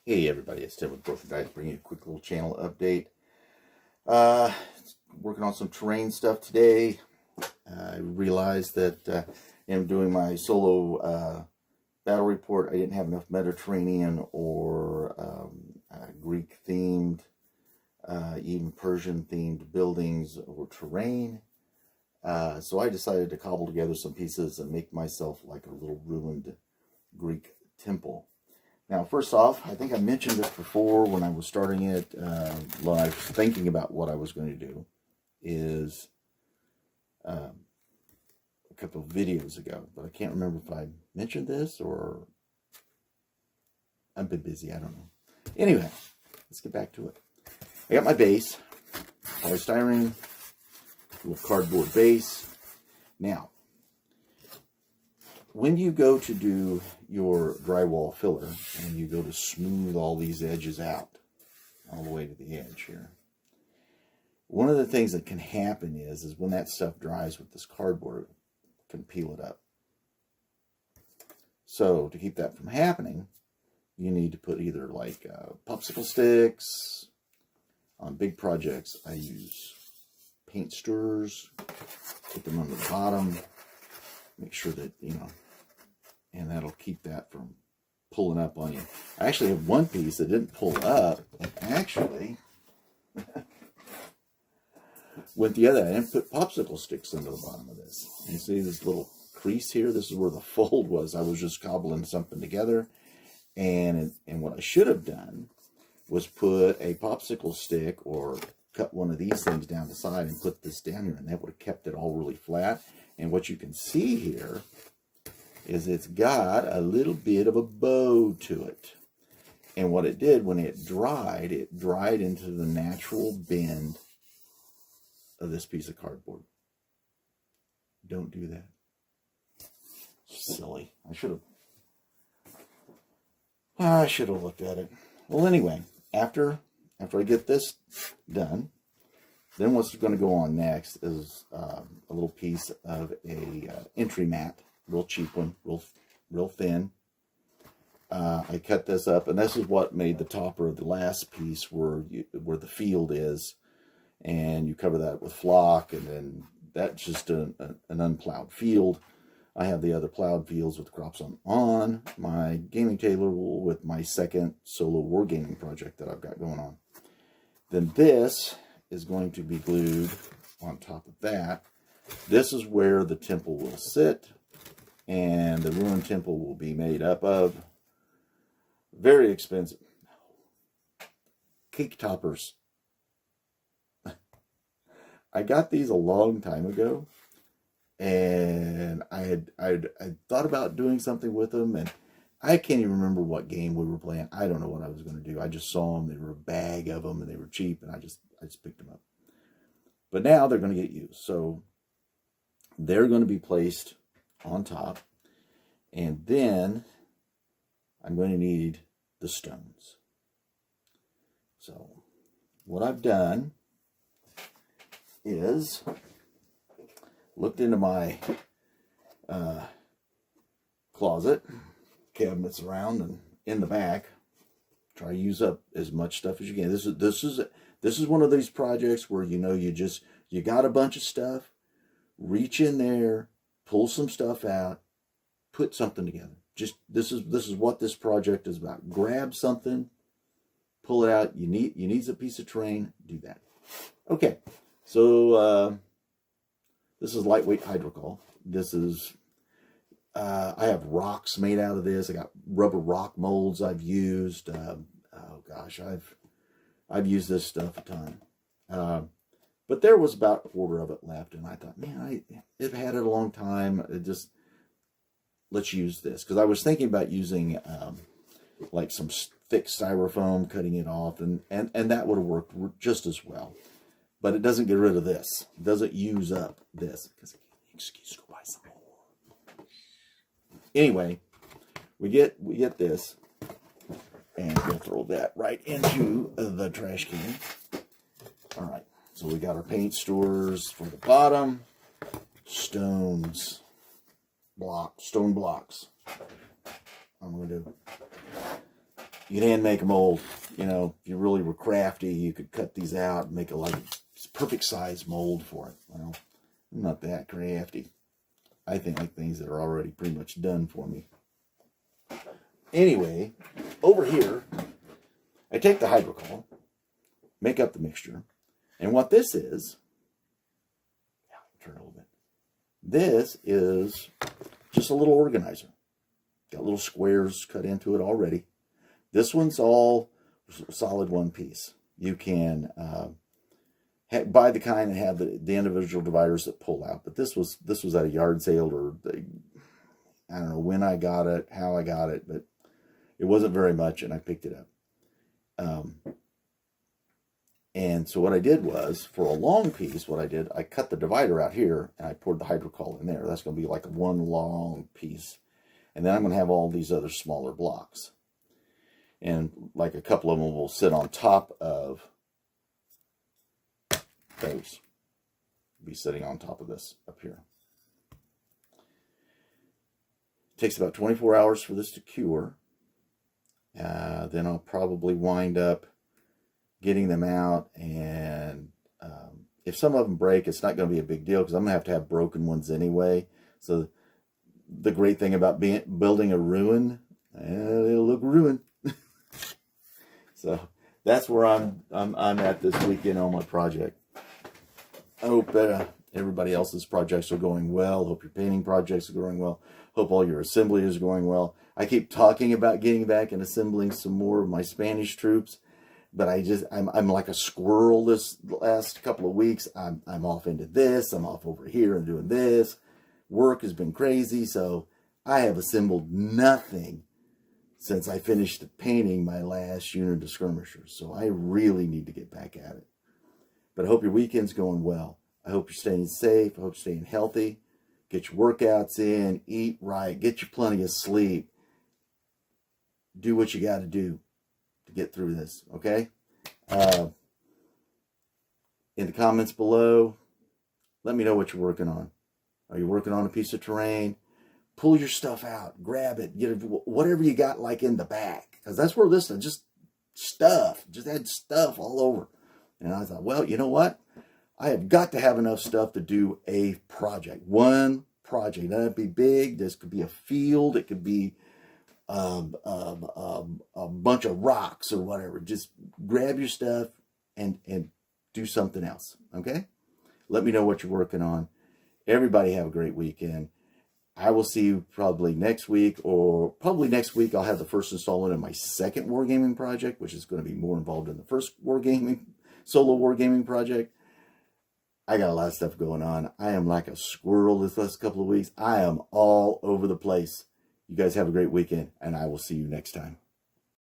Hey everybody, it's Tim with Broken Dice, bringing you a quick little channel update. Uh, Working on some terrain stuff today. I realized that in doing my solo battle report, I didn't have enough Mediterranean or Greek themed, even Persian themed buildings or terrain. So I decided to cobble together some pieces and make myself like a little ruined Greek temple. Now, first off, I think I mentioned this before when I was starting it, when I was thinking about what I was going to do, is a couple of videos ago, but I can't remember if I mentioned this or I've been busy, I don't know. Anyway, let's get back to it. I got my base, polystyrene, little cardboard base. Now, when you go to do your drywall filler and you go to smooth all these edges out all the way to the edge here, one of the things that can happen is when that stuff dries with this cardboard, it can peel it up. So to keep that from happening, you need to put either like popsicle sticks. On big projects, I use paint stirrers, put them on the bottom, make sure that, and that'll keep that from pulling up on you. I actually have one piece that didn't pull up, and actually went the other. I didn't put popsicle sticks into the bottom of this. You see this little crease here? This is where the fold was. I was just cobbling something together, and what I should have done was put a popsicle stick or cut one of these things down the side and put this down here, and that would have kept it all really flat. And what you can see here is it's got a little bit of a bow to it. And what it did when it dried into the natural bend of this piece of cardboard. Don't do that. Silly. I should have looked at it. Well, anyway, after I get this done, then what's going to go on next is a little piece of a entry mat, real cheap one, real thin. I cut this up, and this is what made the topper of the last piece where the field is, and you cover that with flock, and then that's just an unplowed field. I have the other plowed fields with crops on my gaming table with my second solo wargaming project that I've got going on. Then this is going to be glued on top of that. This is where the temple will sit, and the ruined temple will be made up of very expensive cake toppers. I got these a long time ago, and I thought about doing something with them, and I can't even remember what game we were playing. I don't know what I was going to do. I just saw them. They were a bag of them, and they were cheap, and I just picked them up. But now they're going to get used. So they're going to be placed on top, and then I'm going to need the stones. So what I've done is looked into my closet, cabinets around and in the back. Try to use up as much stuff as you can. This is one of these projects where you got a bunch of stuff, reach in there, pull some stuff out, put something together. This is what this project is about. Grab something, pull it out. You need a piece of terrain, do that. Okay, so this is lightweight hydrocol. This is I have rocks made out of this. I got rubber rock molds I've used. Oh gosh, I've used this stuff a ton. But there was about a quarter of it left, and I thought, man, I've had it a long time. Let's use this, because I was thinking about using like some thick styrofoam, cutting it off, and that would have worked just as well. But it doesn't get rid of this. It doesn't use up this. Excuse, go buy some more. Anyway, we get this, and we'll throw that right into the trash can. All right, so we got our paint stirrers for the bottom, stone blocks. I'm going to you can hand make a mold. You know, if you really were crafty, you could cut these out and make a like perfect size mold for it. Well, I'm not that crafty. I think like things that are already pretty much done for me. Anyway, over here, I take the hydrocool, make up the mixture, and what this is, turn it a little bit. This is just a little organizer. Got little squares cut into it already. This one's all solid one piece. You can buy the kind that have the individual dividers that pull out. But this was at a yard sale, or I don't know when I got it, how I got it, but it wasn't very much, and I picked it up. And so what I did was, for a long piece, I cut the divider out here, and I poured the hydrocool in there. That's going to be like one long piece. And then I'm going to have all these other smaller blocks. And like a couple of them will sit on top of those. Be sitting on top of this up here. It takes about 24 hours for this to cure. Then I'll probably wind up getting them out, and if some of them break, it's not going to be a big deal because I'm going to have broken ones anyway. So the great thing about building a ruin, it'll look ruined. So that's where I'm at this weekend on my project. I hope everybody else's projects are going well. Hope your painting projects are going well. Hope all your assembly is going well. I keep talking about getting back and assembling some more of my Spanish troops, but I'm like a squirrel this last couple of weeks. I'm off into this. I'm off over here and doing this. Work has been crazy, so I have assembled nothing since I finished painting my last unit of skirmishers. So I really need to get back at it. But I hope your weekend's going well. I hope you're staying safe. I hope you're staying healthy. Get your workouts in. Eat right. Get you plenty of sleep. Do what you got to do to get through this, okay? In the comments below, let me know what you're working on. Are you working on a piece of terrain? Pull your stuff out. Grab it. Get whatever you got like in the back. Because that's where this is just stuff. Just had stuff all over. And I thought, well, you know what? I have got to have enough stuff to do a project. One project. That'd be big. This could be a field. It could be a bunch of rocks or whatever. Just grab your stuff and do something else. Okay? Let me know what you're working on. Everybody have a great weekend. I will see you probably next week, or probably next week I'll have the first installment of my second wargaming project, which is going to be more involved in the first solo wargaming project. I got a lot of stuff going on. I am like a squirrel this last couple of weeks. I am all over the place. You guys have a great weekend, and I will see you next time.